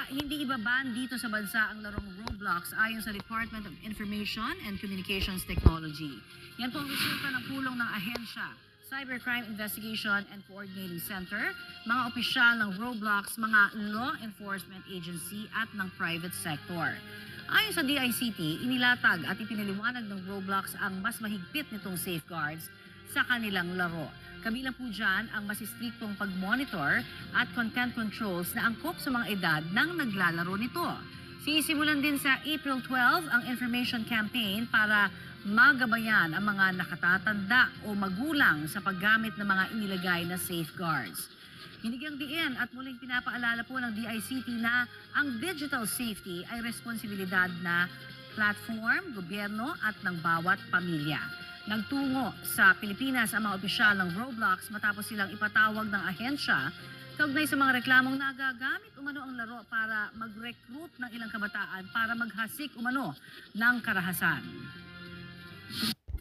hindi ibaban dito sa bansa ang larong Roblox ayon sa Department of Information and Communications Technology. Yan po ang resulta ng pulong ng ahensya, Cybercrime Investigation and Coordinating Center, mga opisyal ng Roblox, mga law enforcement agency at ng private sector. Ayon sa DICT, inilatag at ipinaliwanag ng Roblox ang mas mahigpit nitong safeguards sa kanilang laro. Kabilang po dyan ang mas striktong pag-monitor at content controls na angkop sa mga edad ng naglalaro nito. Sisimulan din sa April 12 ang information campaign para magabayan ang mga nakatatanda o magulang sa paggamit ng mga inilagay na safeguards. Binigyang diin at muling pinapaalala po ng DICT na ang digital safety ay responsibilidad na platform, gobyerno at ng bawat pamilya. Nagtungo sa Pilipinas ang mga opisyal ng Roblox matapos silang ipatawag ng ahensya kaugnay sa mga reklamong nagagamit umano ang laro para mag-recruit ng ilang kabataan para maghasik umano ng karahasan.